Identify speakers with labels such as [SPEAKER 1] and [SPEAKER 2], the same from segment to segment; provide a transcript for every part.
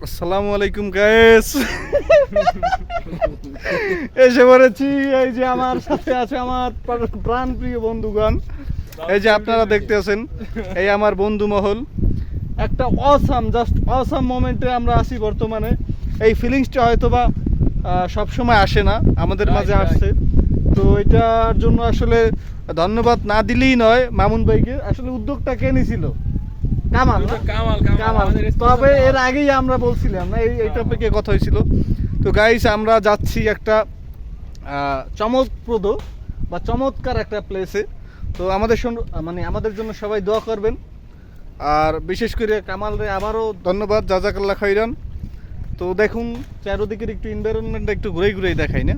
[SPEAKER 1] আসসালামু আলাইকুম গাইস। এসে পড়েছি। এই যে আমার সাথে আছে আমার প্রাণ প্রিয় বন্ধুগণ। এই যে আপনারা দেখতেছেন, এই আমার বন্ধু মহল। একটা জাস্ট অসাম মোমেন্টে আমরা আছি বর্তমানে। এই ফিলিংসটা হয়তোবা সবসময় আসে না, আমাদের মাঝে আসছে। তো এটার জন্য আসলে ধন্যবাদ না দিলেই নয় মামুন ভাইকে। আসলে উদ্যোগটা কে নিয়েছিল? কামাল। তবে এর আগেই আমরা বলছিলাম না, এই টপিকে কথা হয়েছিল। তো গাইস, আমরা যাচ্ছি একটা চমকপ্রদ বা চমৎকার একটা প্লেসে। তো আমাদের জন্য সবাই দোয়া করবেন। আর বিশেষ করে কামাল রে আবারও ধন্যবাদ, জাজাকাল্লাহ খাইরান। তো দেখুন চারোদিকের একটু এনভায়রনমেন্টটা একটু ঘুরে ঘুরেই দেখাই না।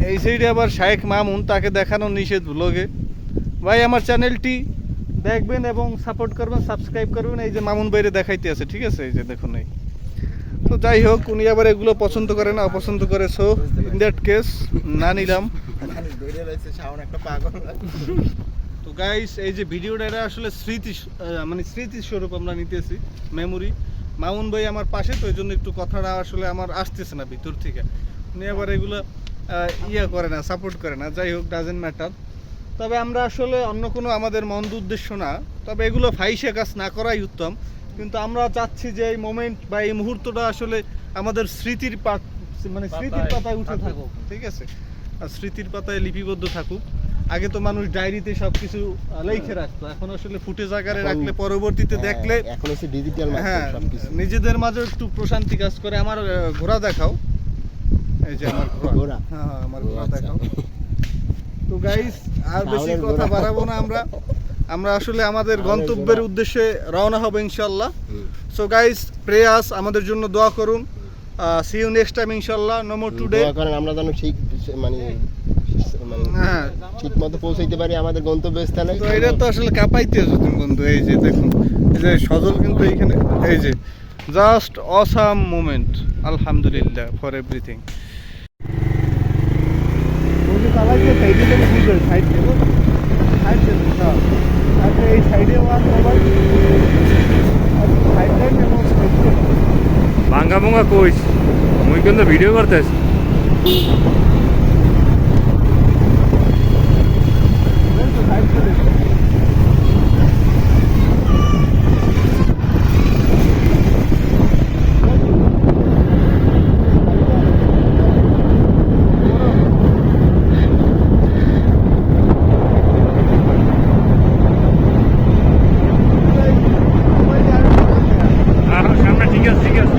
[SPEAKER 1] এই সাইডে আবার শায়েখ মামুন, তাকে দেখানো নিষেধ ব্লগে। ভাই আমার চ্যানেলটি দেখবেন এবং সাপোর্ট করবেন, সাবস্ক্রাইব করবেন। এই যে মামুন বাইরে দেখাইতে আছে, ঠিক আছে? এই যে দেখুন। এই তো যাই হোক, উনি আবার এগুলো পছন্দ করে না, অপছন্দ করে। সো ইন দ্যাট কেস না নিলাম। তো গাইস, এই যে ভিডিওটা, এটা আসলে স্মৃতিস্বরূপ আমরা নিতেছি, মেমোরি। মামুন ভাই আমার পাশে, তো এই জন্য একটু কথাটা আসলে আমার আসতেছে না ভিতর থেকে। উনি আবার এগুলো করে না, সাপোর্ট করে না। যাই হোক, ডাজেন্ট ম্যাটার। তবে আমরা আসলে অন্য কোনো আমাদের মন্দ উদ্দেশ্য না, তবে এগুলো ফাইসে কাজ না করাই উত্তম। কিন্তু আমরা চাচ্ছি যে এই মোমেন্ট বা এই মুহূর্তটা আসলে আমাদের স্মৃতির পাতায় উঠে থাকুক, ঠিক আছে? আর স্মৃতির পাতায় লিপিবদ্ধ থাকুক। আগে তো মানুষ ডায়েরিতে সবকিছু লিখে রাখতো, এখন আসলে ফুটেজ আকারে রাখলে পরবর্তীতে দেখলে
[SPEAKER 2] এখন হচ্ছে ডিজিটাল
[SPEAKER 1] হ্যাঁ, নিজেদের মাঝে একটু প্রশান্তি কাজ করে। আমার ঘোড়া দেখাও। এই যে আমার ঘোড়া। হ্যাঁ, আমার ঘোড়া দেখাও। তো গাইস, আর বেশি কথা বাড়াবো না। আমরা আসলে আমাদের গন্তব্যের উদ্দেশ্যে রওনা হব ইনশাআল্লাহ। সো গাইস, প্রেয়াস আমাদের জন্য দোয়া করুন। সি ইউ নেক্সট টাইম ইনশাআল্লাহ। No more today.
[SPEAKER 2] দোয়া করেন আমরা যেন ঠিক
[SPEAKER 1] হ্যাঁ,
[SPEAKER 2] ঠিক মতো পৌঁছাইতে পারি আমাদের গন্তব্যস্থানে।
[SPEAKER 1] তো এটা তো আসলে কাঁপাইতে আছে তুমি বন্ধু। এই যে দেখুন, এই যে সজল কিন্তু এইখানে। এই যে জাস্ট অসাম মোমেন্ট। আলহামদুলিল্লাহ ফর এভরিথিং।
[SPEAKER 3] ভাঙ্গা ভঙ্গা কইস, মুই কিন্তু ভিডিও করতেছি। সামনে ঠিক আছে, ঠিক আছে।